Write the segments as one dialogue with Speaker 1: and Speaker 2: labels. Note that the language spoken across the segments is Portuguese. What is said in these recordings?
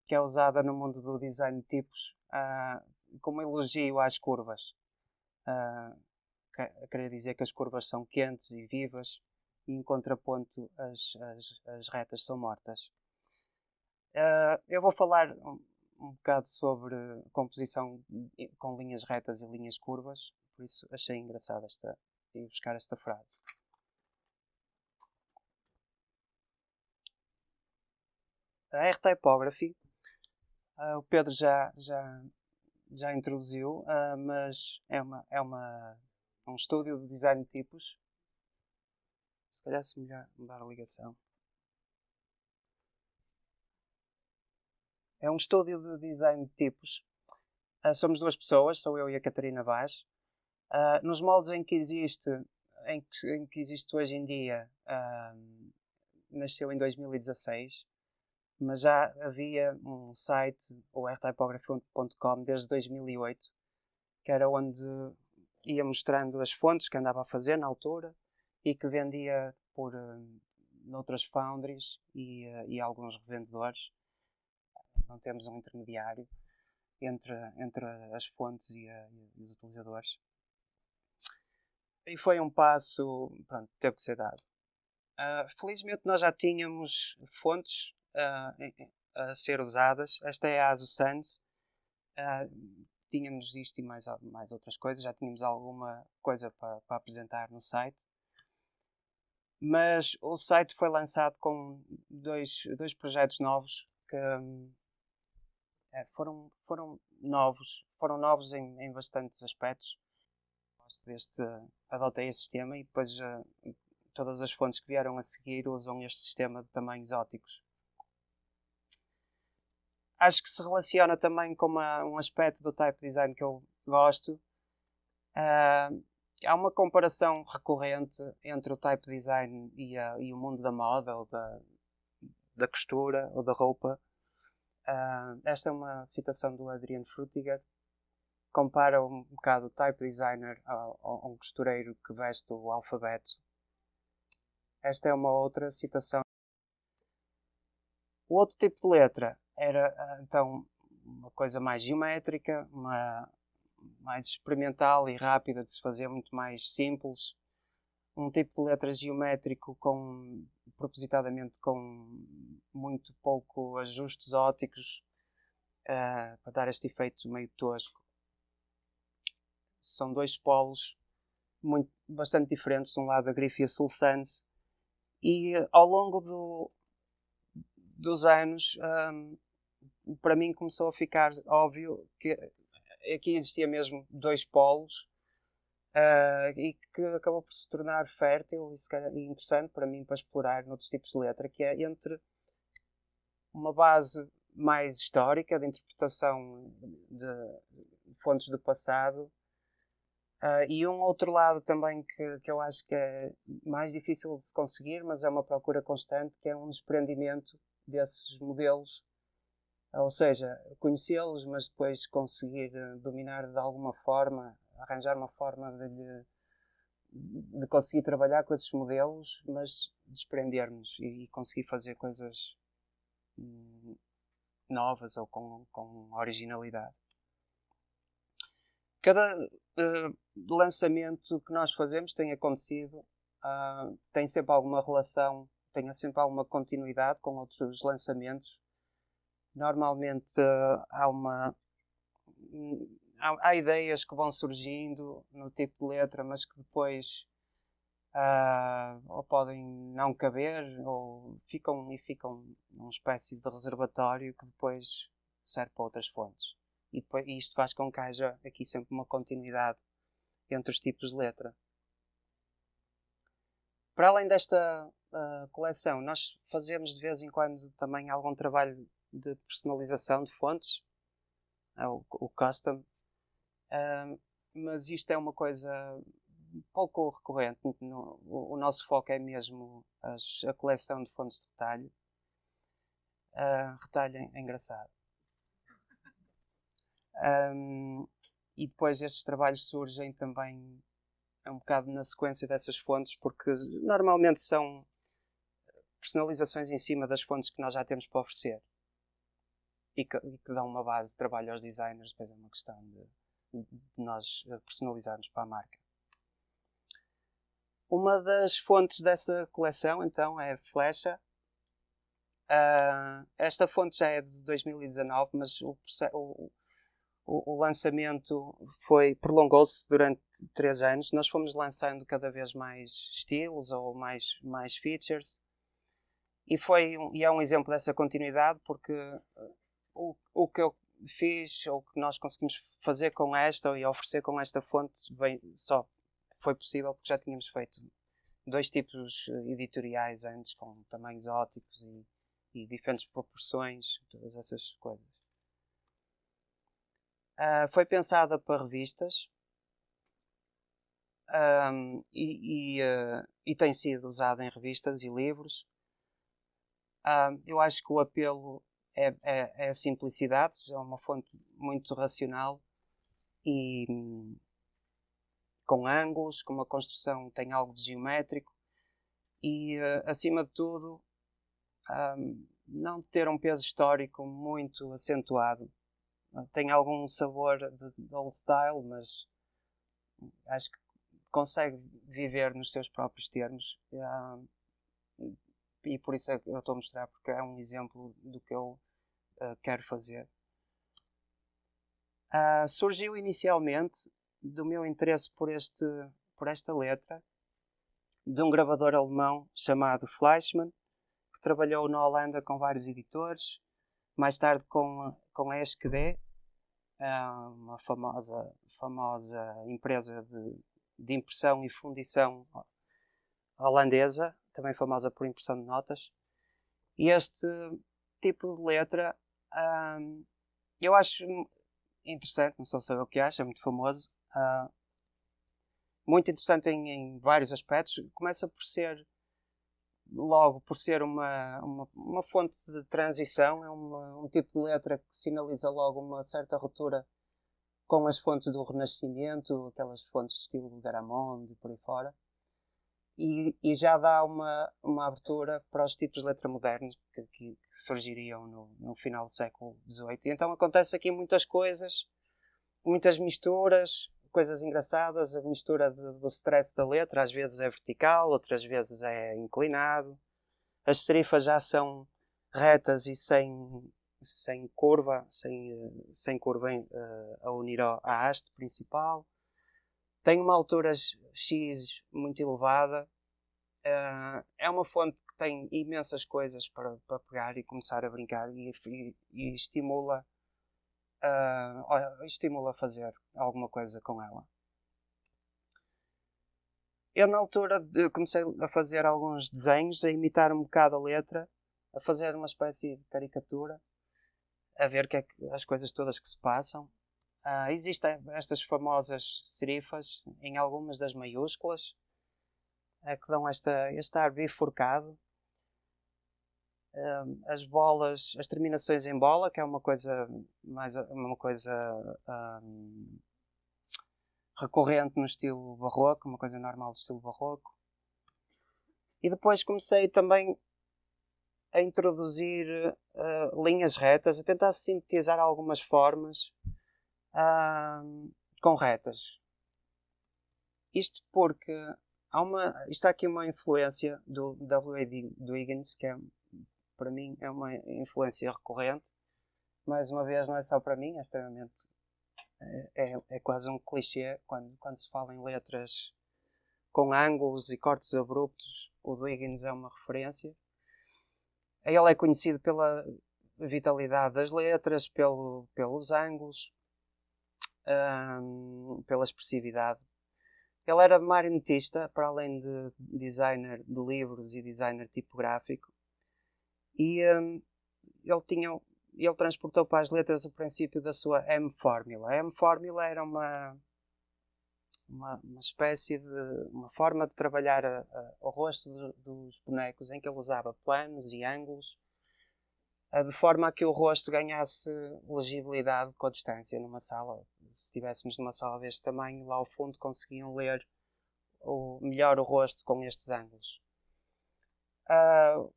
Speaker 1: que é usada no mundo do design de tipos como elogio às curvas. Queria dizer que as curvas são quentes e vivas e, em contraponto, as retas são mortas. Eu vou falar um bocado sobre composição com linhas retas e linhas curvas, por isso achei engraçado ir buscar esta frase. A R-Typography, o Pedro já introduziu, mas é um estúdio de design de tipos. Se calhar se melhor mudar a ligação. É um estúdio de design de tipos. Somos duas pessoas, sou eu e a Catarina Vaz. Nos moldes em que existe hoje em dia, nasceu em 2016, mas já havia um site, o rtypography.com, desde 2008, que era onde ia mostrando as fontes que andava a fazer na altura e que vendia por noutras foundries e alguns revendedores. Não temos um intermediário entre as fontes e os utilizadores. E foi um passo, pronto, teve que ser dado. Felizmente nós já tínhamos fontes a ser usadas. Esta é a ASUS Sans. Tínhamos isto e mais outras coisas. Já tínhamos alguma coisa para apresentar no site. Mas o site foi lançado com dois projetos novos que foram novos em bastantes aspectos. Adotei este sistema e depois todas as fontes que vieram a seguir usam este sistema de tamanhos ópticos. Acho que se relaciona também com um aspecto do type design que eu gosto. Há uma comparação recorrente entre o type design e o mundo da moda ou da costura ou da roupa. Esta é uma citação do Adrian Frutiger. Compara um bocado o type designer a um costureiro que veste o alfabeto. Esta é uma outra citação. O outro tipo de letra era, então, uma coisa mais geométrica, mais experimental e rápida de se fazer, muito mais simples. Um tipo de letra geométrico propositadamente com muito pouco ajustes ópticos, para dar este efeito meio tosco. São dois polos bastante diferentes, de um lado a Griffia Sul Sans, e ao longo dos anos, para mim começou a ficar óbvio que aqui existia mesmo dois polos, e que acabou por se tornar fértil e interessante para mim para explorar noutros tipos de letra, que é entre uma base mais histórica de interpretação de fontes do passado, e um outro lado também que eu acho que é mais difícil de se conseguir, mas é uma procura constante, que é um desprendimento desses modelos. Ou seja, conhecê-los, mas depois conseguir dominar de alguma forma, arranjar uma forma de conseguir trabalhar com esses modelos, mas desprender-nos e conseguir fazer coisas novas ou com originalidade. Cada lançamento que nós fazemos tem acontecido, tem sempre alguma relação, tem sempre alguma continuidade com outros lançamentos. Normalmente há ideias que vão surgindo no tipo de letra, mas que depois ou podem não caber, ou ficam numa espécie de reservatório que depois serve para outras fontes. E isto faz com que haja aqui sempre uma continuidade entre os tipos de letra. Para além desta coleção, nós fazemos de vez em quando também algum trabalho de personalização de fontes, o custom, mas isto é uma coisa pouco recorrente. O nosso foco é mesmo a coleção de fontes de retalho. Retalho é engraçado. E depois estes trabalhos surgem também um bocado na sequência dessas fontes, porque normalmente são personalizações em cima das fontes que nós já temos para oferecer. que dão uma base de trabalho aos designers. Depois é uma questão de nós personalizarmos para a marca. Uma das fontes dessa coleção, então, é Flecha. Esta fonte já é de 2019, mas o lançamento prolongou-se durante 3 anos. Nós fomos lançando cada vez mais estilos ou mais features. E é um exemplo dessa continuidade, porque o que eu fiz, ou que nós conseguimos fazer com esta e oferecer com esta fonte, só foi possível porque já tínhamos feito 2 tipos editoriais antes, com tamanhos óticos e diferentes proporções, todas essas coisas. Foi pensada para revistas e tem sido usada em revistas e livros. Eu acho que o apelo é a simplicidade, é uma fonte muito racional e com ângulos, com uma construção, tem algo de geométrico e, acima de tudo, não ter um peso histórico muito acentuado. Tem algum sabor de old style, mas acho que consegue viver nos seus próprios termos. E por isso é que eu estou a mostrar, porque é um exemplo do que eu quero fazer. Surgiu inicialmente do meu interesse por esta letra, de um gravador alemão chamado Fleischmann, que trabalhou na Holanda com vários editores, mais tarde com a Esquedé, uma famosa empresa de impressão e fundição holandesa, também famosa por impressão de notas. E este tipo de letra eu acho interessante, não sei se é o que acha, é muito famoso, muito interessante em vários aspectos. Começa por ser uma fonte de transição, é um tipo de letra que sinaliza logo uma certa ruptura com as fontes do Renascimento, aquelas fontes de estilo Garamond e por aí fora. E já dá uma abertura para os tipos de letra modernos que surgiriam no final do século XVIII. E então acontece aqui muitas coisas, muitas misturas, coisas engraçadas. A mistura do stress da letra, às vezes é vertical, outras vezes é inclinado. As serifas já são retas e sem curva, sem curva a unir à haste principal. Tem uma altura X muito elevada. É uma fonte que tem imensas coisas para pegar e começar a brincar e estimula a fazer alguma coisa com ela. Eu na altura comecei a fazer alguns desenhos, a imitar um bocado a letra, a fazer uma espécie de caricatura, a ver as coisas todas que se passam. Existem estas famosas serifas em algumas das maiúsculas, que dão este ar bifurcado. As bolas, as terminações em bola, que é uma coisa recorrente no estilo barroco, uma coisa normal do estilo barroco. E depois comecei também a introduzir linhas retas, a tentar sintetizar algumas formas com retas. Isto porque está aqui uma influência do W.A. Duggan, que para mim é uma influência recorrente. Mais uma vez, não é só para mim, é extremamente é quase um clichê quando se fala em letras com ângulos e cortes abruptos. O Duggan é uma referência. Ele é conhecido pela vitalidade das letras, pelos ângulos, pela expressividade. Ele era marionetista, para além de designer de livros e designer tipográfico. E ele transportou para as letras o princípio da sua M-fórmula. A M-fórmula era uma espécie de uma forma de trabalhar o rosto dos bonecos, em que ele usava planos e ângulos, de forma a que o rosto ganhasse legibilidade com a distância numa sala. Se estivéssemos numa sala deste tamanho, lá ao fundo conseguiam ler melhor o rosto com estes ângulos.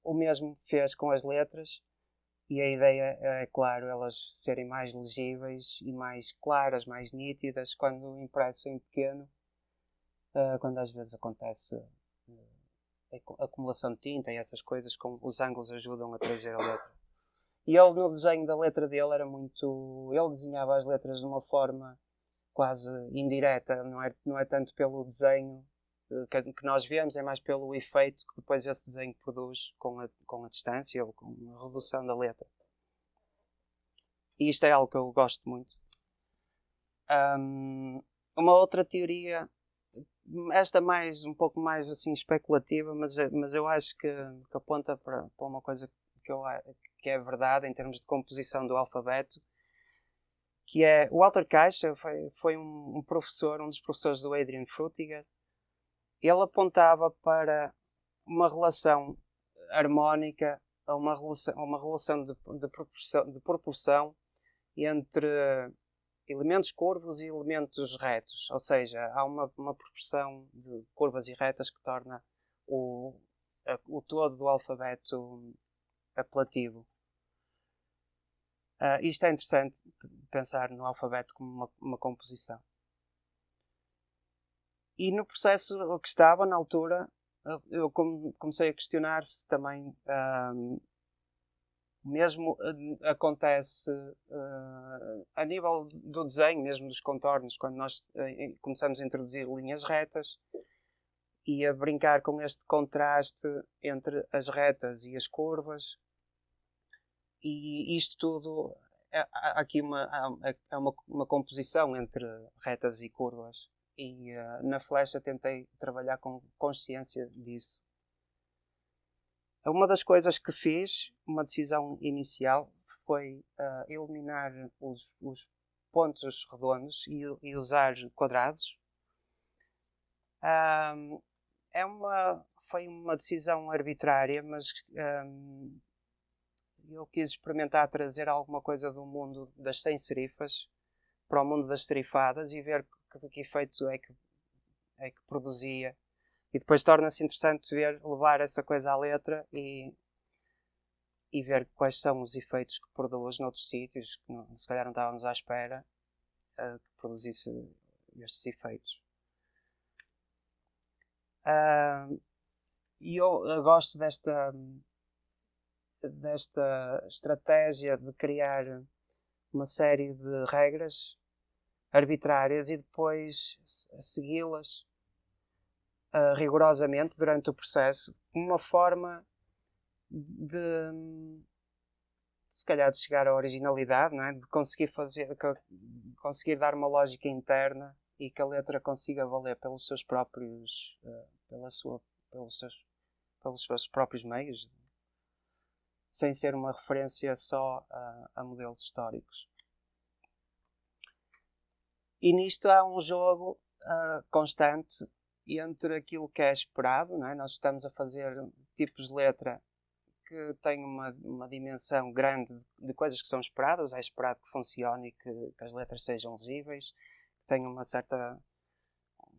Speaker 1: O mesmo fez com as letras E a ideia é, claro, elas serem mais legíveis e mais claras, mais nítidas quando impresso em pequeno, quando às vezes acontece acumulação de tinta e essas coisas, com os ângulos ajudam a trazer a letra. E ele, no desenho da letra dele, era muito. Ele desenhava as letras de uma forma quase indireta, não é tanto pelo desenho que nós vemos, é mais pelo efeito que depois esse desenho produz com a distância ou com a redução da letra. E isto é algo que eu gosto muito. Uma outra teoria, esta um pouco mais assim especulativa, mas eu acho que aponta para uma coisa que é verdade em termos de composição do alfabeto, que é o Walter Caixa foi um professor, um dos professores do Adrian Frutiger. Ele apontava para uma relação harmónica, a uma relação de proporção entre elementos curvos e elementos retos. Ou seja, há uma proporção de curvas e retas que torna o todo do alfabeto apelativo. Isto é interessante, pensar no alfabeto como uma composição. E no processo que estava, na altura, eu comecei a questionar se também mesmo acontece a nível do desenho, mesmo dos contornos, quando nós começamos a introduzir linhas retas e a brincar com este contraste entre as retas e as curvas. E isto tudo, há aqui uma composição entre retas e curvas. E na flecha tentei trabalhar com consciência disso. Uma das coisas que fiz, uma decisão inicial, foi eliminar os pontos redondos e usar quadrados. Foi uma decisão arbitrária, mas eu quis experimentar trazer alguma coisa do mundo das sem serifas para o mundo das serifadas e ver que efeito é que produzia. E depois torna-se interessante levar essa coisa à letra e ver quais são os efeitos que produz noutros sítios que se calhar não estávamos à espera que produzisse estes efeitos. E eu gosto desta estratégia de criar uma série de regras arbitrárias e depois segui-las rigorosamente durante o processo, uma forma se calhar de chegar à originalidade, não é? De conseguir dar uma lógica interna e que a letra consiga valer pelos seus próprios pelos seus próprios meios, sem ser uma referência só a modelos históricos. E nisto há um jogo constante entre aquilo que é esperado, não é? Nós estamos a fazer tipos de letra que têm uma dimensão grande de coisas que são esperadas. É esperado que funcione e que as letras sejam legíveis, que tenham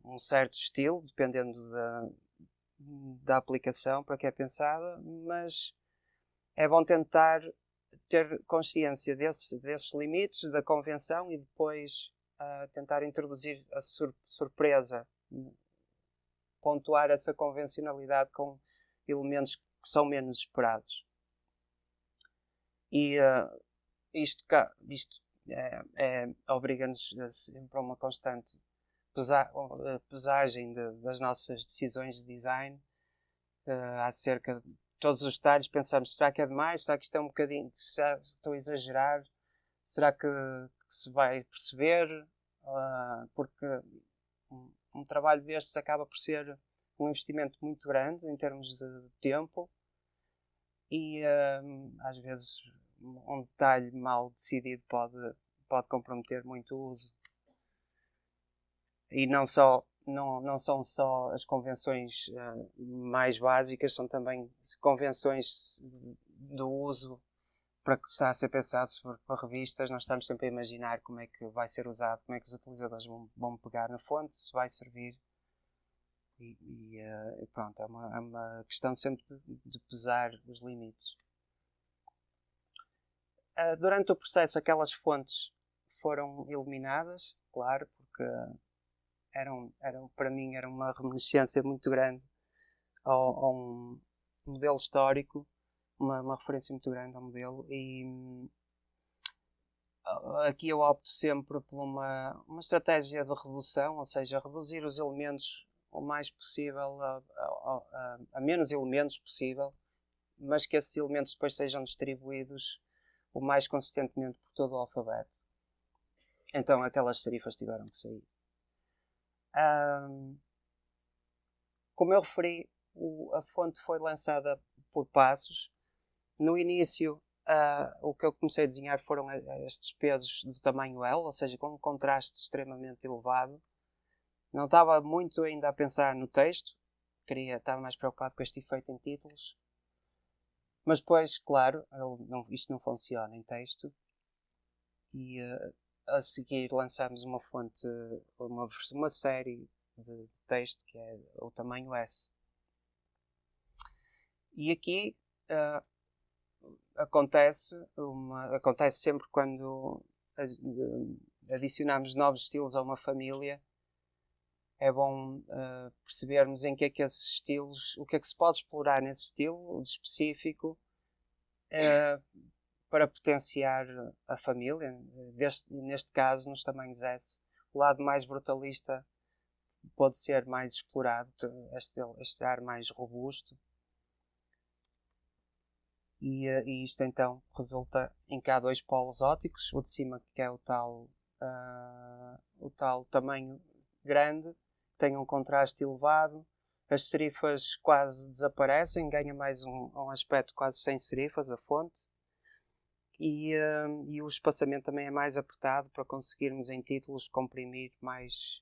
Speaker 1: um certo estilo, dependendo da aplicação para que é pensada, mas é bom tentar ter consciência desses limites da convenção e depois tentar introduzir a surpresa, pontuar essa convencionalidade com elementos que são menos esperados. E isto obriga-nos sempre a uma constante pesagem das nossas decisões de design acerca de todos os detalhes. Pensamos, será que é demais? Será que isto é um bocadinho, estou a exagerar? Será que se vai perceber? Porque um trabalho destes acaba por ser um investimento muito grande em termos de tempo e às vezes um detalhe mal decidido pode comprometer muito o uso. E não são só as convenções mais básicas, são também convenções do uso para que está a ser pensado para revistas. Nós estamos sempre a imaginar como é que vai ser usado, como é que os utilizadores vão pegar na fonte, se vai servir. E pronto, é uma questão sempre de pesar os limites. Durante o processo, aquelas fontes foram eliminadas, claro, porque para mim era uma reminiscência muito grande a um modelo histórico, uma referência muito grande ao modelo, e aqui eu opto sempre por uma estratégia de redução, ou seja, reduzir os elementos o mais possível a menos elementos possível, mas que esses elementos depois sejam distribuídos o mais consistentemente por todo o alfabeto. Então aquelas serifas tiveram que sair. Como eu referi, a fonte foi lançada por passos. No início, o que eu comecei a desenhar foram estes pesos do tamanho L, ou seja, com um contraste extremamente elevado. Não estava muito ainda a pensar no texto, estava mais preocupado com este efeito em títulos. Mas depois, claro, isto não funciona em texto. E a seguir lançamos uma fonte, uma série de texto que é o tamanho S. E aqui acontece sempre quando adicionamos novos estilos a uma família. É bom percebermos em que é que esses estilos, o que é que se pode explorar nesse estilo específico para potenciar a família. Neste caso, nos tamanhos S, o lado mais brutalista pode ser mais explorado, este ar mais robusto. E isto então resulta em que há dois polos ópticos, o de cima que é o tal tamanho grande, tem um contraste elevado, as serifas quase desaparecem, ganha mais um aspecto quase sem serifas, a fonte, e o espaçamento também é mais apertado para conseguirmos em títulos comprimir mais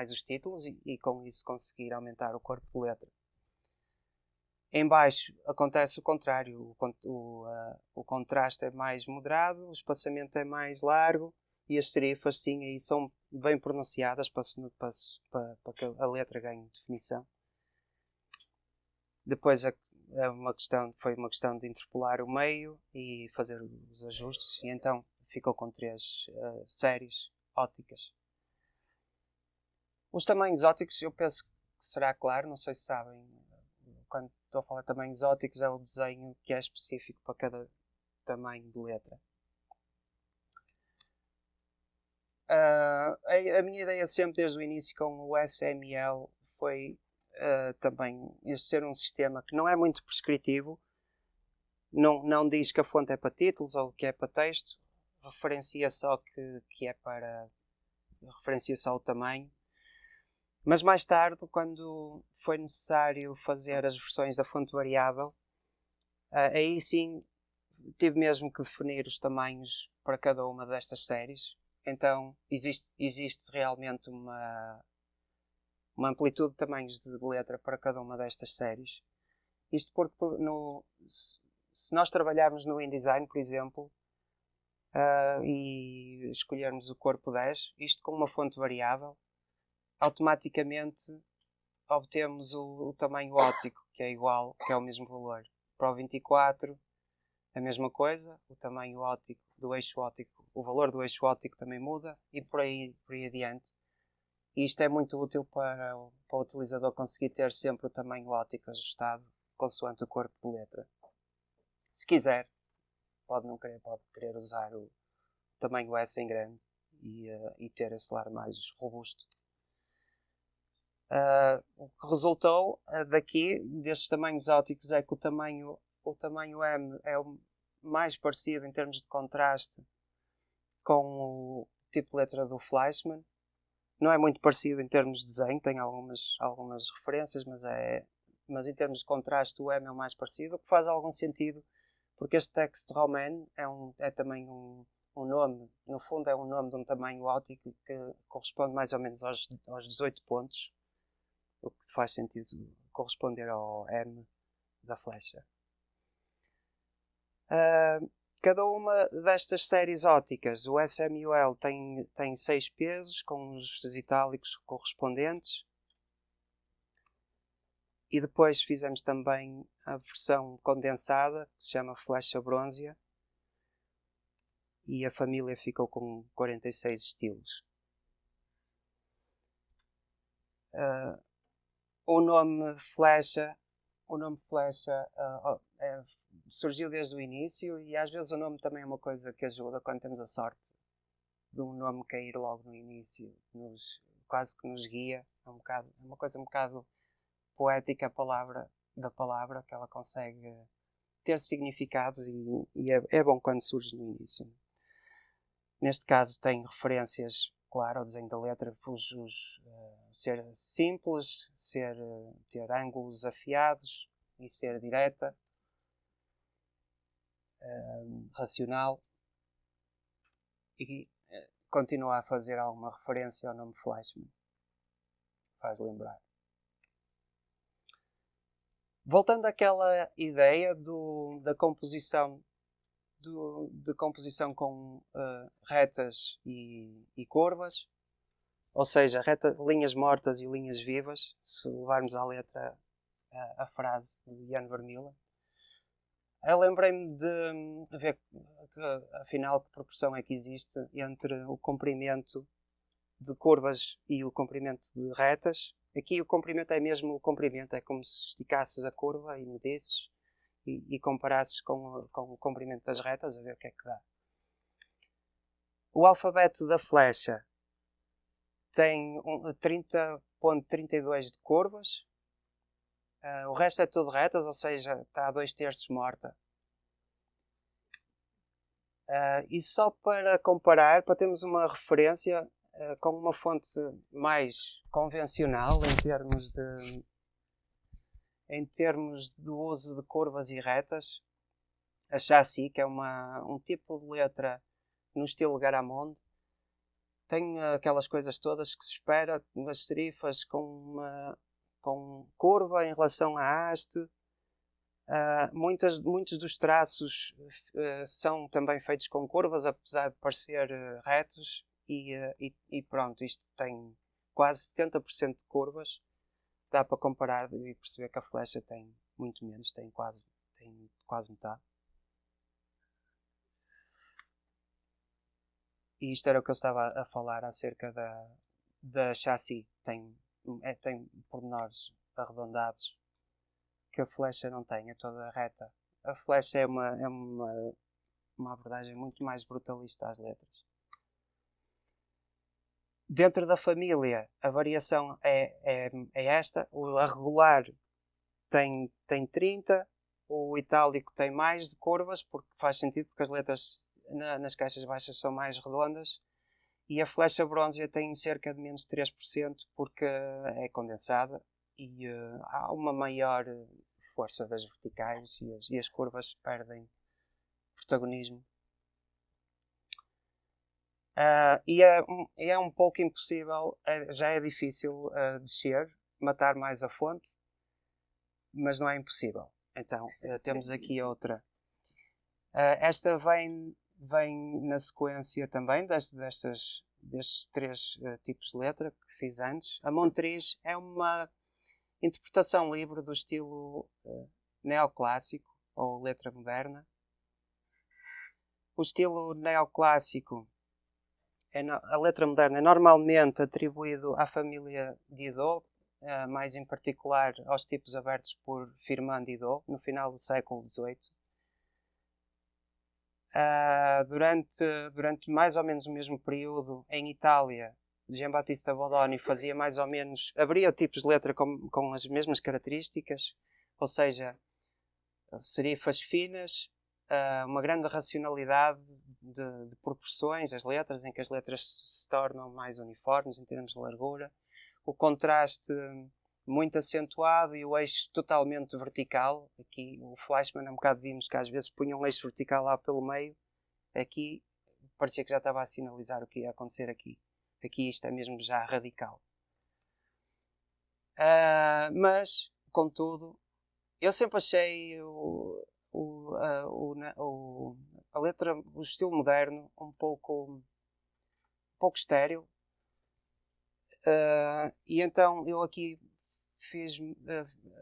Speaker 1: os títulos e com isso conseguir aumentar o corpo de letra. Em baixo acontece o contrário, o contraste é mais moderado, o espaçamento é mais largo e as serifas sim aí são bem pronunciadas para que a letra ganhe definição. Depois foi uma questão de interpolar o meio e fazer os ajustes e então ficou com 3 séries ópticas. Os tamanhos ópticos eu penso que será claro, não sei se sabem. Quando estou a falar de tamanhos ópticos, é o desenho que é específico para cada tamanho de letra. A minha ideia sempre desde o início com o SML foi também este ser um sistema que não é muito prescritivo, não diz que a fonte é para títulos ou que é para texto, referencia só referencia só o tamanho. Mas mais tarde, quando foi necessário fazer as versões da fonte variável, aí sim tive mesmo que definir os tamanhos para cada uma destas séries. Então existe realmente uma amplitude de tamanhos de letra para cada uma destas séries. Isto porque se nós trabalharmos no InDesign, por exemplo, e escolhermos o corpo 10, isto com uma fonte variável, automaticamente obtemos o tamanho óptico, que é igual, que é o mesmo valor. Para o 24, a mesma coisa, o tamanho óptico do eixo óptico, o valor do eixo óptico também muda e por aí adiante. E isto é muito útil para o utilizador conseguir ter sempre o tamanho óptico ajustado consoante o corpo de letra. Se quiser, pode querer usar o tamanho S em grande e ter esse lar mais robusto. O que resultou daqui, destes tamanhos ópticos, é que o tamanho M é o mais parecido em termos de contraste com o tipo de letra do Fleischmann. Não é muito parecido em termos de desenho, tem algumas referências, mas em termos de contraste o M é o mais parecido, o que faz algum sentido, porque este texto Romain é também um nome, no fundo é um nome de um tamanho óptico que corresponde mais ou menos aos 18 pontos, o que faz sentido corresponder ao M da flecha. Cada uma destas séries ópticas, o SM e o L, tem 6 pesos, com os itálicos correspondentes. E depois fizemos também a versão condensada, que se chama flecha bronzea, e a família ficou com 46 estilos. O nome Flecha surgiu desde o início, e às vezes o nome também é uma coisa que ajuda quando temos a sorte de um nome cair logo no início, quase que nos guia. É uma coisa um bocado poética da palavra, que ela consegue ter significados, e é bom quando surge no início. Neste caso tem referências, claro, ao desenho da letra, ser simples, ter ângulos afiados e ser direta, racional, e continua a fazer alguma referência ao nome Fleischmann. Faz lembrar. Voltando àquela ideia da composição, de composição com retas e curvas, ou seja, linhas mortas e linhas vivas, se levarmos à letra a frase de Jan Vermeulen. Eu lembrei-me de ver afinal que proporção é que existe entre o comprimento de curvas e o comprimento de retas. Aqui o comprimento é mesmo o comprimento, é como se esticasses a curva e medisses e comparasses com o comprimento das retas, a ver o que é que dá. O alfabeto da flecha tem 30.32 de curvas. O resto é tudo retas, ou seja, está a 2/3 morta. E só para comparar, para termos uma referência com uma fonte mais convencional em termos do uso de curvas e retas, a Chassis, que é um tipo de letra no estilo Garamond, tem aquelas coisas todas que se espera nas serifas com curva em relação à haste. Muitos dos traços são também feitos com curvas, apesar de parecer retos, e pronto, isto tem quase 70% de curvas. Dá para comparar e perceber que a flecha tem muito menos, tem quase metade. E isto era o que eu estava a falar acerca da Chassis. Tem pormenores arredondados que a flecha não tem, é toda reta. A flecha é uma abordagem muito mais brutalista às letras. Dentro da família, a variação é esta. A regular tem 30, o itálico tem mais de curvas, porque faz sentido, porque as letras nas caixas baixas são mais redondas, e a flecha brónzea tem cerca de menos de 3%, porque é condensada, e há uma maior força das verticais, e as curvas perdem protagonismo. E é um pouco impossível, já é difícil descer, matar mais a fonte, mas não é impossível. Então, temos aqui outra. Esta vem na sequência também destes 3 tipos de letra que fiz antes. A Montriz é uma interpretação livre do estilo neoclássico ou letra moderna. O estilo neoclássico, a letra moderna, é normalmente atribuído à família Didot, mais em particular aos tipos abertos por Firmin Didot, no final do século XVIII. Durante mais ou menos o mesmo período, em Itália, Giambattista Bodoni fazia mais ou menos, abria tipos de letra com as mesmas características, ou seja, serifas finas, uma grande racionalidade de proporções, as letras, em que as letras se tornam mais uniformes em termos de largura, o contraste muito acentuado e o eixo totalmente vertical. Aqui o Fleischmann, um bocado vimos que às vezes punha um eixo vertical lá pelo meio. Aqui parecia que já estava a sinalizar o que ia acontecer aqui. Aqui isto é mesmo já radical. Mas, contudo, eu sempre achei a letra, o estilo moderno, um pouco estéril. E então eu aqui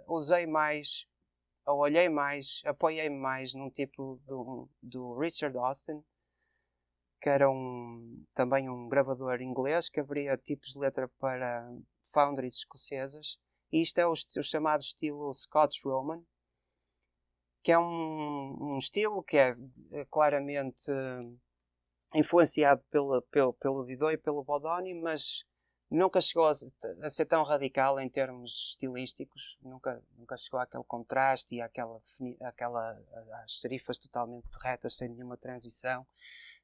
Speaker 1: olhei mais, apoiei-me mais num tipo do Richard Austin, que era também um gravador inglês que abria tipos de letra para foundries escocesas. E isto é o chamado estilo Scotch Roman, que é um estilo que é claramente influenciado pelo Didot e pelo Bodoni, mas nunca chegou a ser tão radical em termos estilísticos, nunca chegou àquele contraste e às serifas totalmente retas, sem nenhuma transição.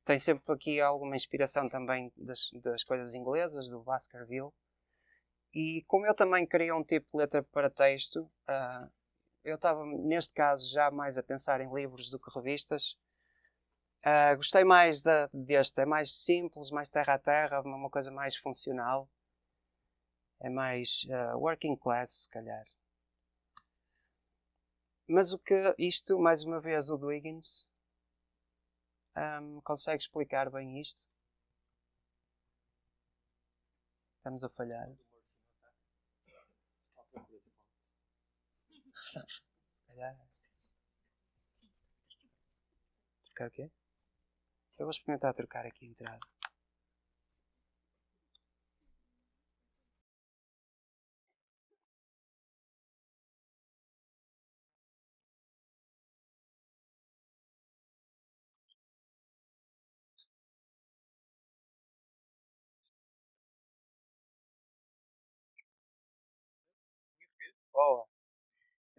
Speaker 1: Tem sempre aqui alguma inspiração também das coisas inglesas, do Baskerville. E como eu também queria um tipo de letra para texto, eu estava, neste caso, já mais a pensar em livros do que revistas. Gostei mais deste, é mais simples, mais terra a terra, uma coisa mais funcional. É mais working class, se calhar. Mas isto, mais uma vez, o Dwiggins consegue explicar bem isto? Estamos a falhar. Se calhar. Trocar o quê? Eu vou experimentar trocar aqui a entrada. Oh.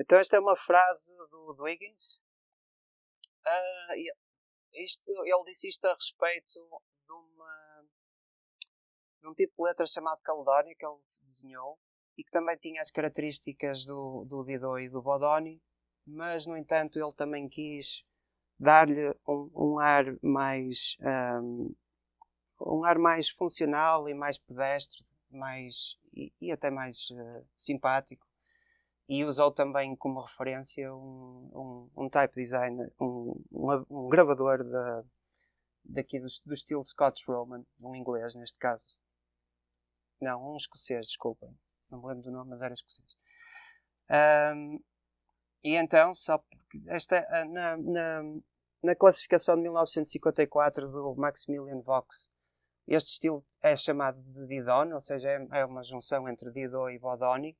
Speaker 1: Então esta é uma frase do Dwiggins. Ele disse isto a respeito de um tipo de letra chamado Caledónia que ele desenhou e que também tinha as características do Didot e do Bodoni, mas no entanto ele também quis dar-lhe um ar mais funcional e mais pedestre, e até mais simpático. E usou também como referência um type designer, um gravador daqui do estilo Scotch Roman, um inglês neste caso. Não, um escocês, desculpem. Não me lembro do nome, mas era escocês. E então, só porque na classificação de 1954 do Maximilian Vox, este estilo é chamado de Didon, ou seja, é uma junção entre Didot e Bodoni.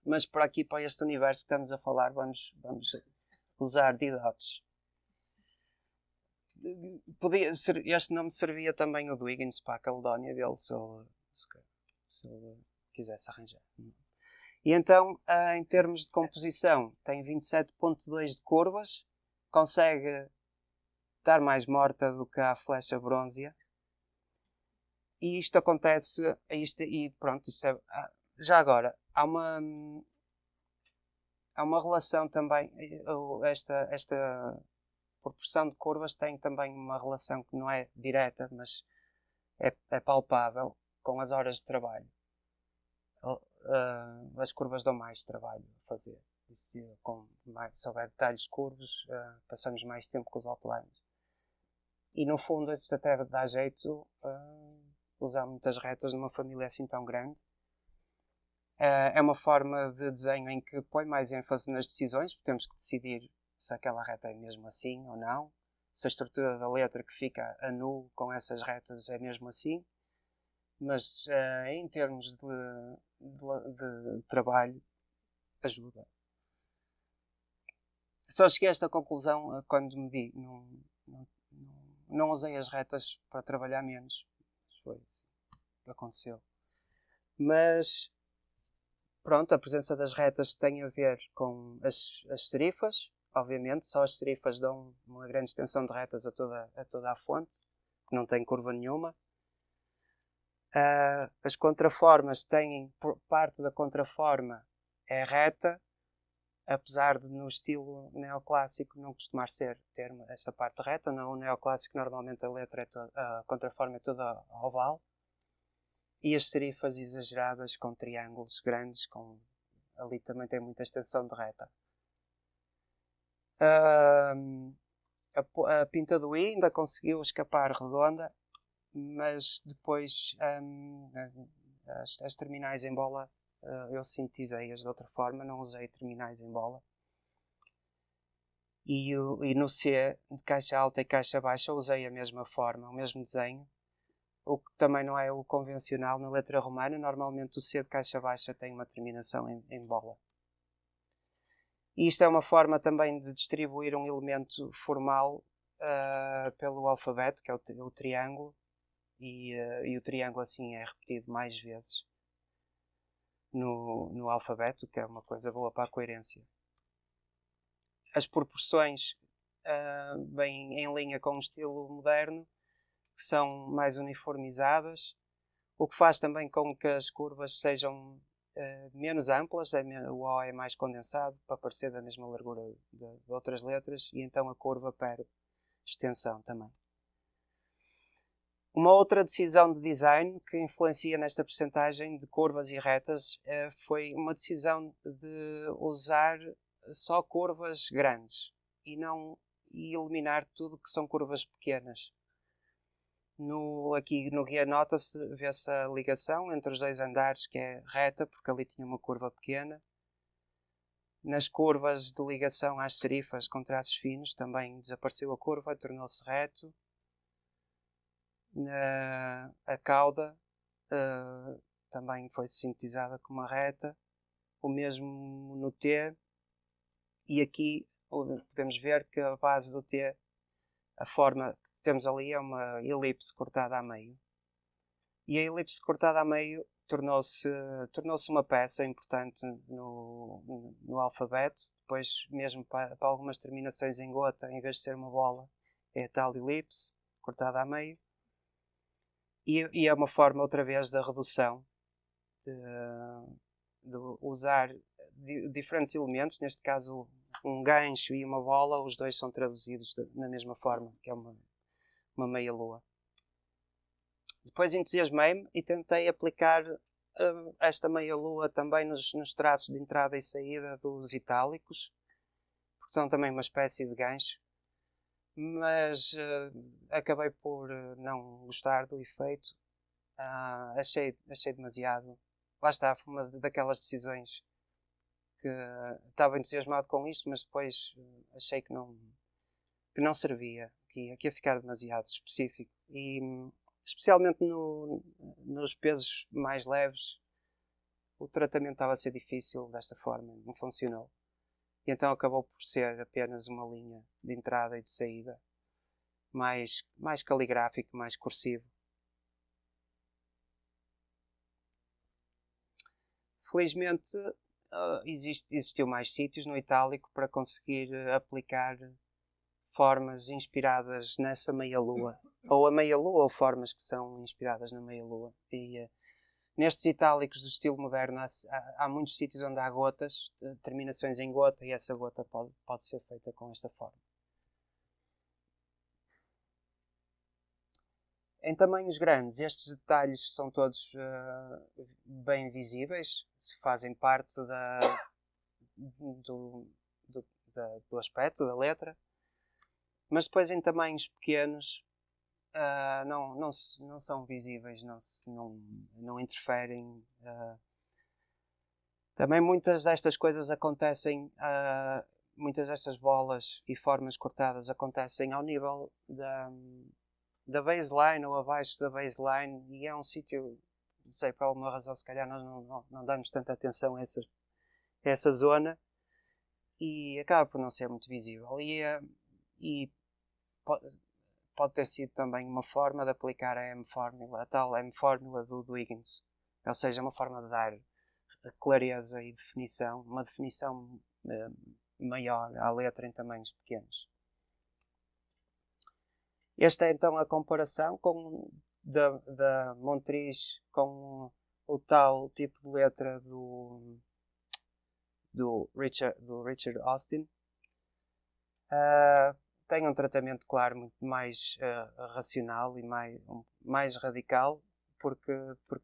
Speaker 1: Mas por aqui, para este universo que estamos a falar, vamos usar Didots. Este nome servia também o Dwiggins para a Caledónia dele, se ele quisesse arranjar. E então, em termos de composição, tem 27.2 de curvas, consegue estar mais morta do que a flecha bronzea. E isto acontece, e pronto, já agora, há uma relação também, esta proporção de curvas tem também uma relação que não é direta, mas é palpável com as horas de trabalho. As curvas dão mais trabalho a fazer. Se houver detalhes curvos, passamos mais tempo com os outlines. E no fundo, isto até dá jeito usar muitas retas numa família assim tão grande. É uma forma de desenho em que põe mais ênfase nas decisões, porque temos que decidir se aquela reta é mesmo assim ou não, se a estrutura da letra que fica a nu com essas retas é mesmo assim, mas em termos de trabalho ajuda. Só cheguei a esta conclusão quando medi. Não usei as retas para trabalhar menos. Foi isso que aconteceu. Mas pronto, a presença das retas tem a ver com as serifas. Obviamente, só as serifas dão uma grande extensão de retas a toda a fonte, que não tem curva nenhuma. As contraformas têm, parte da contraforma é reta, apesar de no estilo neoclássico não costumar ter essa parte reta. No neoclássico normalmente a contraforma é toda oval. E as serifas exageradas com triângulos grandes, ali também tem muita extensão de reta. A pinta do I ainda conseguiu escapar redonda, mas depois as terminais em bola eu sintetizei-as de outra forma, não usei terminais em bola. E no C, de caixa alta e caixa baixa, usei a mesma forma, o mesmo desenho, o que também não é o convencional na letra romana. Normalmente o C de caixa baixa tem uma terminação em bola. E isto é uma forma também de distribuir um elemento formal pelo alfabeto, que é o triângulo, e o triângulo assim é repetido mais vezes no alfabeto, que é uma coisa boa para a coerência. As proporções bem em linha com o estilo moderno, que são mais uniformizadas, o que faz também com que as curvas sejam menos amplas, o O é mais condensado para parecer da mesma largura de outras letras, e então a curva perde extensão também. Uma outra decisão de design que influencia nesta percentagem de curvas e retas foi uma decisão de usar só curvas grandes e eliminar tudo que são curvas pequenas. Aqui no guia nota-se, vê-se a ligação entre os dois andares, que é reta, porque ali tinha uma curva pequena. Nas curvas de ligação às serifas com traços finos também desapareceu a curva, tornou-se reto. A cauda também foi sintetizada como uma reta. O mesmo no T. E aqui podemos ver que a base do T, a forma que temos ali é uma elipse cortada a meio. E a elipse cortada a meio tornou-se uma peça importante no alfabeto. Depois, mesmo para algumas terminações em gota, em vez de ser uma bola, é a tal elipse cortada a meio. E é uma forma, outra vez, da redução, de usar diferentes elementos, neste caso um gancho e uma bola, os dois são traduzidos na mesma forma, que é uma meia-lua. Depois entusiasmei-me e tentei aplicar esta meia-lua também nos traços de entrada e saída dos itálicos, porque são também uma espécie de gancho, mas acabei por não gostar do efeito. Achei demasiado. Lá está, foi uma daquelas decisões que estava entusiasmado com isto, mas depois achei que não servia, que ia ficar demasiado específico. E especialmente nos pesos mais leves, o tratamento estava a ser difícil desta forma, não funcionou. E então acabou por ser apenas uma linha de entrada e de saída, mais caligráfico, mais cursivo. Felizmente existiu mais sítios no itálico para conseguir aplicar formas inspiradas nessa meia-lua, ou a meia-lua, ou formas que são inspiradas na meia-lua. E nestes itálicos do estilo moderno há muitos sítios onde há gotas, terminações em gota, e essa gota pode ser feita com esta forma. Em tamanhos grandes, estes detalhes são todos bem visíveis, fazem parte do aspecto da letra, mas depois em tamanhos pequenos não são visíveis, não interferem. Também muitas destas coisas acontecem, muitas destas bolas e formas cortadas acontecem ao nível da baseline ou abaixo da baseline, e é um sítio, não sei, por alguma razão, se calhar nós não damos tanta atenção a essa zona, e acaba por não ser muito visível. E pode ter sido também uma forma de aplicar a M-fórmula, a tal M-fórmula do Huygens, ou seja, uma forma de dar clareza e definição, uma definição maior à letra em tamanhos pequenos. Esta é então a comparação da Montrice com o tal tipo de letra do Richard Austin. Tem um tratamento, claro, muito mais racional e mais radical, porque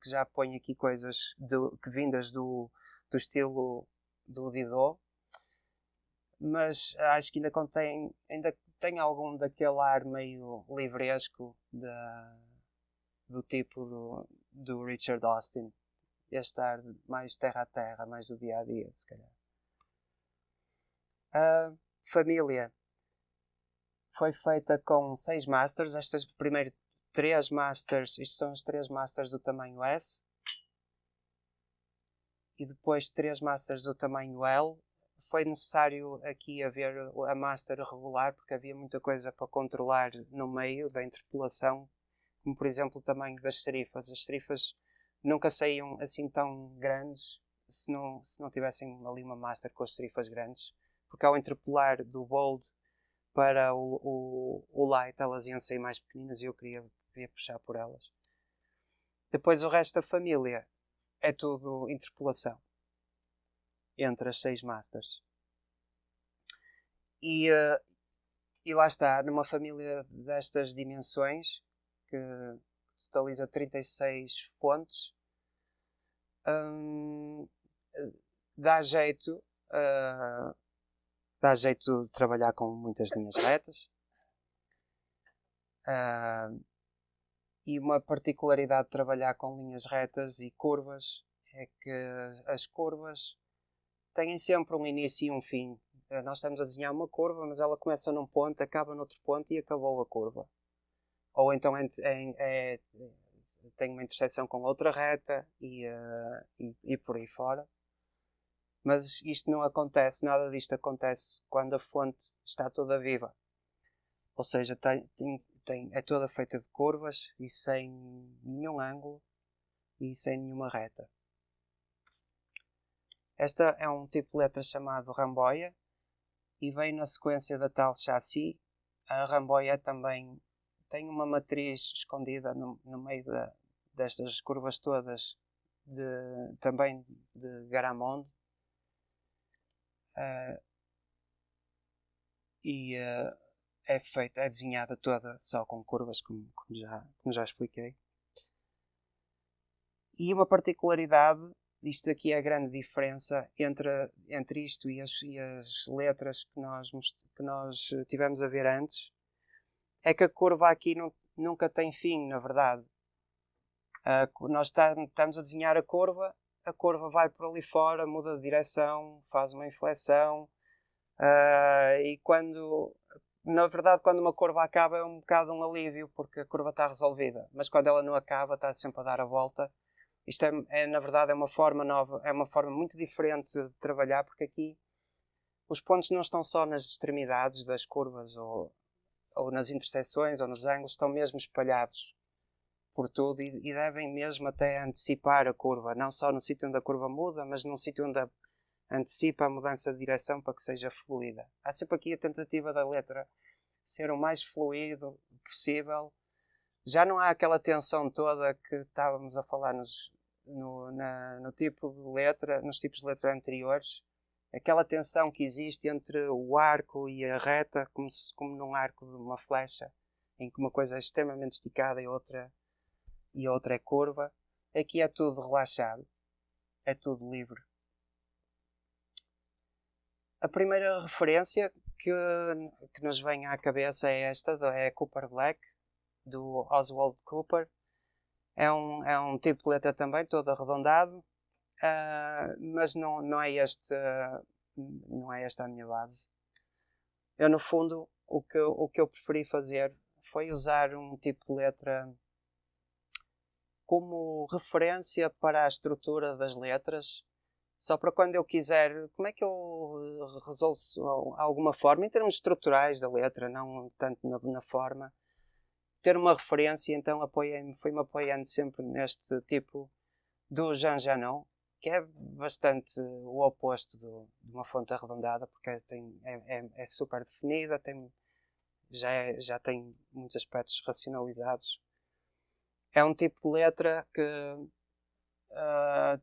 Speaker 1: já põe aqui coisas que vindas do estilo do Didot, mas acho que ainda tem algum daquele ar meio livresco do tipo do Richard Austin. Este ar mais terra a terra, mais do dia a dia, se calhar. Família. foi feita com 6 masters. Estas primeiro 3 masters, isto são as 3 masters do tamanho S. E depois 3 masters do tamanho L. Foi necessário aqui haver a master regular, porque havia muita coisa para controlar no meio da interpolação, como por exemplo o tamanho das serifas. As serifas nunca saíam assim tão grandes se não tivessem ali uma master com as serifas grandes, porque ao interpolar do bold para o light elas iam sair mais pequeninas e eu queria puxar por elas. Depois o resto da família é tudo interpolação entre as 6 masters. E lá está, numa família destas dimensões, que totaliza 36 fontes, dá jeito de trabalhar com muitas linhas retas. E uma particularidade de trabalhar com linhas retas e curvas é que as curvas têm sempre um início e um fim. Nós estamos a desenhar uma curva, mas ela começa num ponto, acaba noutro ponto e acabou a curva. Ou então tem uma interseção com outra reta e por aí fora. Mas isto não acontece, nada disto acontece quando a fonte está toda viva. Ou seja, é toda feita de curvas e sem nenhum ângulo e sem nenhuma reta. Esta é um tipo de letra chamado ramboia e vem na sequência da tal chassi. A ramboia também tem uma matriz escondida no meio destas curvas todas, também de Garamond. É desenhada toda só com curvas, como já expliquei. E uma particularidade, isto aqui é a grande diferença entre isto e as letras que nós tivemos a ver antes, é que a curva aqui nunca tem fim, na verdade. Nós estamos a desenhar a curva vai por ali fora, muda de direção, faz uma inflexão, e na verdade, quando uma curva acaba é um bocado um alívio, porque a curva está resolvida. Mas quando ela não acaba, está sempre a dar a volta. Isto na verdade, é uma forma nova, é uma forma muito diferente de trabalhar, porque aqui os pontos não estão só nas extremidades das curvas, ou nas interseções, ou nos ângulos, estão mesmo espalhados por tudo e devem mesmo até antecipar a curva. Não só no sítio onde a curva muda, mas num sítio onde antecipa a mudança de direção para que seja fluida. Há sempre aqui a tentativa da letra ser o mais fluido possível. Já não há aquela tensão toda que estávamos a falar no tipo de letra, nos tipos de letra anteriores. Aquela tensão que existe entre o arco e a reta, como num arco de uma flecha, em que uma coisa é extremamente esticada e outra é curva. Aqui é tudo relaxado, é tudo livre. A primeira referência que nos vem à cabeça é esta, é Cooper Black, do Oswald Cooper. É um tipo de letra também, todo arredondado, mas não é esta a minha base. Eu, no fundo, o que eu preferi fazer foi usar um tipo de letra como referência para a estrutura das letras, só para quando eu quiser, como é que eu resolvo alguma forma, em termos estruturais da letra, não tanto na forma, ter uma referência. Então fui-me apoiando sempre neste tipo do Jean Janon, que é bastante o oposto de uma fonte arredondada, porque é super definida, já tem muitos aspectos racionalizados. É um tipo de letra que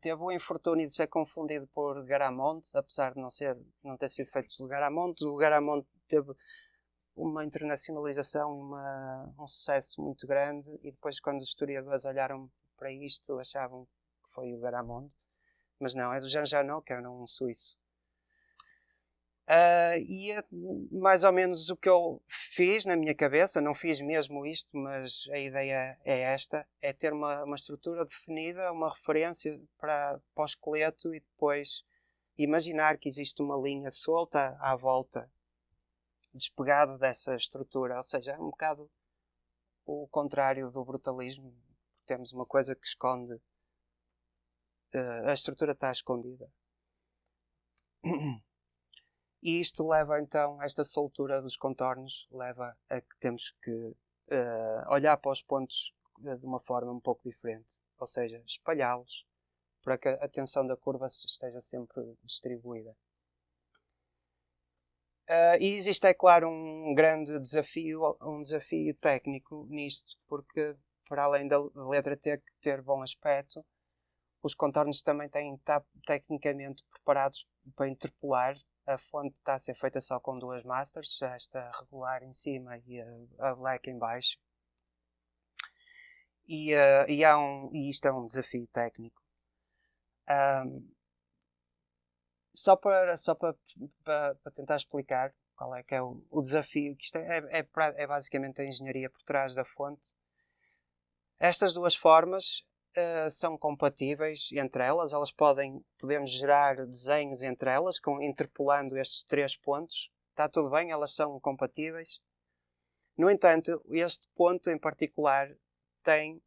Speaker 1: teve o infortúnio de ser confundido por Garamond, apesar de não ter sido feito de Garamond. O Garamond teve uma internacionalização e um sucesso muito grande, e depois, quando os historiadores olharam para isto, achavam que foi o Garamond, mas não, é do Jean Janon, que era um suíço. E é mais ou menos o que eu fiz na minha cabeça. Não fiz mesmo isto, mas a ideia é esta: é ter uma estrutura definida, uma referência para o esqueleto, e depois imaginar que existe uma linha solta à volta despegado dessa estrutura, ou seja, é um bocado o contrário do brutalismo. Temos uma coisa que esconde, a estrutura está escondida. E isto leva então, esta soltura dos contornos leva a que temos que olhar para os pontos de uma forma um pouco diferente, ou seja, espalhá-los para que a tensão da curva esteja sempre distribuída. E existe, é claro, um grande desafio, um desafio técnico nisto, porque para além da letra ter bom aspecto, os contornos também têm que estar tecnicamente preparados para interpolar. A fonte está a ser feita só com duas masters, esta regular em cima e a black em baixo. E isto é um desafio técnico. Só para tentar explicar qual é que é o desafio, que isto é basicamente a engenharia por trás da fonte. Estas duas formas são compatíveis entre elas, podemos gerar desenhos entre elas, interpolando estes 3 pontos. Está tudo bem, elas são compatíveis. No entanto, este ponto em particular tem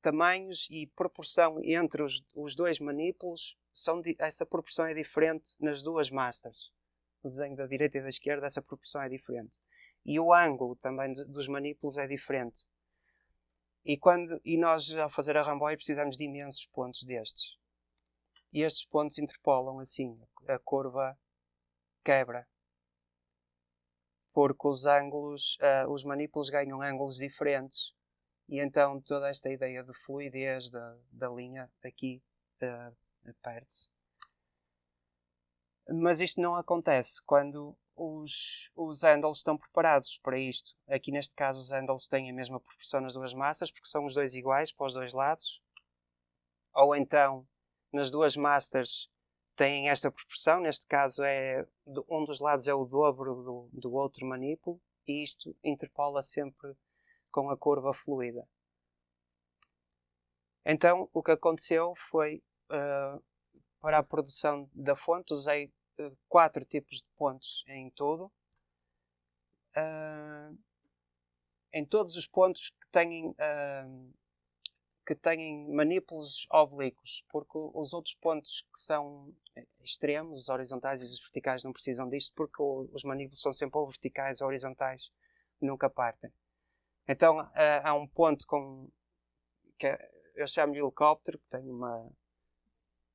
Speaker 1: tamanhos e proporção entre os dois manipulos, essa proporção é diferente nas duas masters. No desenho da direita e da esquerda, essa proporção é diferente. E o ângulo também dos manipulos é diferente. E nós, ao fazer a ramboia, precisamos de imensos pontos destes. E estes pontos interpolam assim, a curva quebra. Porque os manipulos ganham ângulos diferentes. E então toda esta ideia de fluidez da linha aqui perde-se. Mas isto não acontece quando os handles estão preparados para isto. Aqui neste caso os handles têm a mesma proporção nas duas massas, porque são os dois iguais para os dois lados. Ou então, nas duas masters têm esta proporção, neste caso um dos lados é o dobro do outro manipulo, e isto interpola sempre com a curva fluida. Então, o que aconteceu foi, para a produção da fonte, usei 4 tipos de pontos em todo. Em todos os pontos que têm manipulos oblíquos, porque os outros pontos que são extremos, os horizontais e os verticais, não precisam disto, porque os manipulos são sempre ou verticais ou horizontais, nunca partem. Então, há um ponto que eu chamo de helicóptero, que tem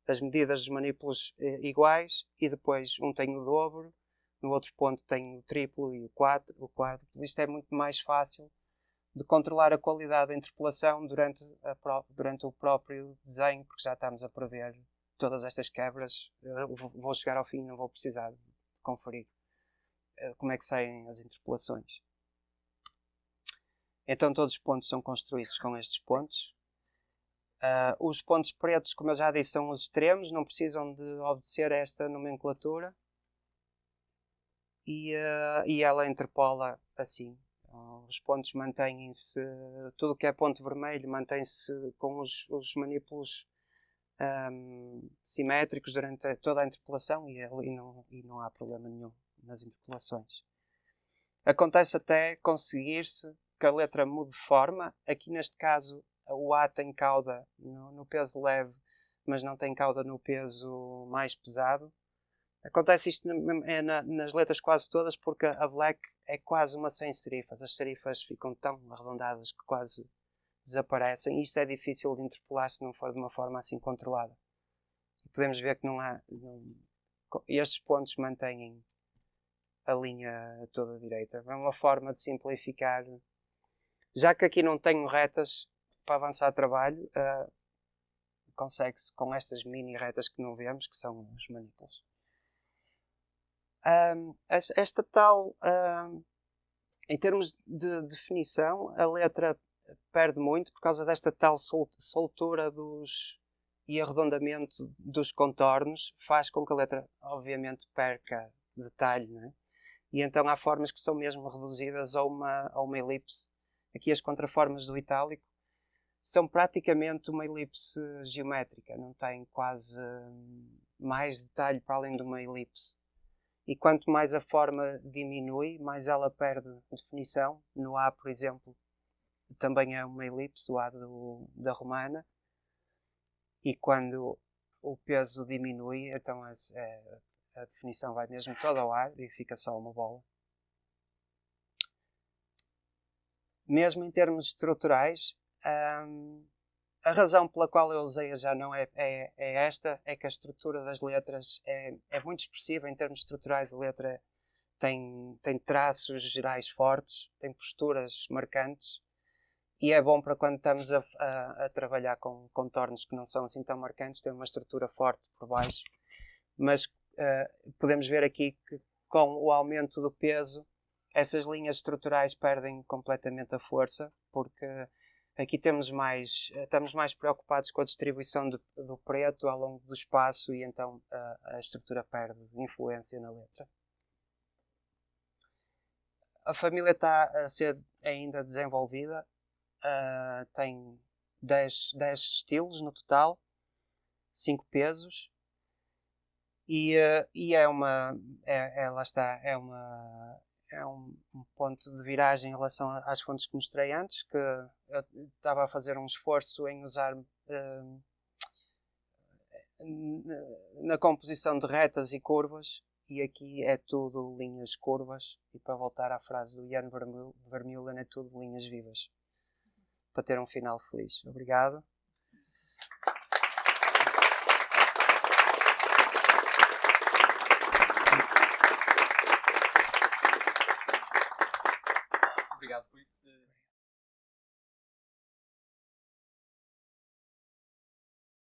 Speaker 1: as medidas dos manipulos iguais, e depois um tem o dobro, no outro ponto tem o triplo e o quarto. Isto é muito mais fácil de controlar a qualidade da interpolação durante o próprio desenho, porque já estamos a prever todas estas quebras. Eu vou chegar ao fim e não vou precisar de conferir como é que saem as interpolações. Então todos os pontos são construídos com estes pontos. Os pontos pretos, como eu já disse, são os extremos, não precisam de obedecer a esta nomenclatura. E ela interpola assim. Os pontos mantêm-se, tudo que é ponto vermelho mantém-se com os manipulos simétricos durante toda a interpolação e não há problema nenhum nas interpolações. Acontece até conseguir-se que a letra mude de forma. Aqui neste caso o A tem cauda no peso leve, mas não tem cauda no peso mais pesado. Acontece isto nas letras quase todas, porque a black é quase uma sem serifas. As serifas ficam tão arredondadas que quase desaparecem. Isto é difícil de interpolar se não for de uma forma assim controlada. Podemos ver que estes pontos mantêm a linha toda direita. É uma forma de simplificar. Já que aqui não tenho retas para avançar trabalho, consegue-se com estas mini retas que não vemos, que são os manipulos. Esta tal, em termos de definição, a letra perde muito por causa desta tal soltura e arredondamento dos contornos, faz com que a letra, obviamente, perca detalhe, não é? E então há formas que são mesmo reduzidas a uma elipse. Aqui as contraformas do itálico são praticamente uma elipse geométrica, não tem quase mais detalhe para além de uma elipse. E quanto mais a forma diminui, mais ela perde definição. No A, por exemplo, também é uma elipse, o A da romana. E quando o peso diminui, então a definição vai mesmo toda ao ar e fica só uma bola. Mesmo em termos estruturais, a razão pela qual eu usei já não é esta, é que a estrutura das letras é muito expressiva em termos estruturais. A letra tem traços gerais fortes, tem posturas marcantes, e é bom para quando estamos a trabalhar com contornos que não são assim tão marcantes, tem uma estrutura forte por baixo. Mas podemos ver aqui que com o aumento do peso, essas linhas estruturais perdem completamente a força, porque aqui estamos mais preocupados com a distribuição do preto ao longo do espaço e então a estrutura perde influência na letra. A família está a ser ainda desenvolvida, tem 10 estilos no total, 5 pesos, e lá está, é um ponto de viragem em relação às fontes que mostrei antes, que eu estava a fazer um esforço em usar na composição de retas e curvas, e aqui é tudo linhas curvas, e para voltar à frase do Jan Vermeulen, é tudo linhas vivas, para ter um final feliz. Obrigado.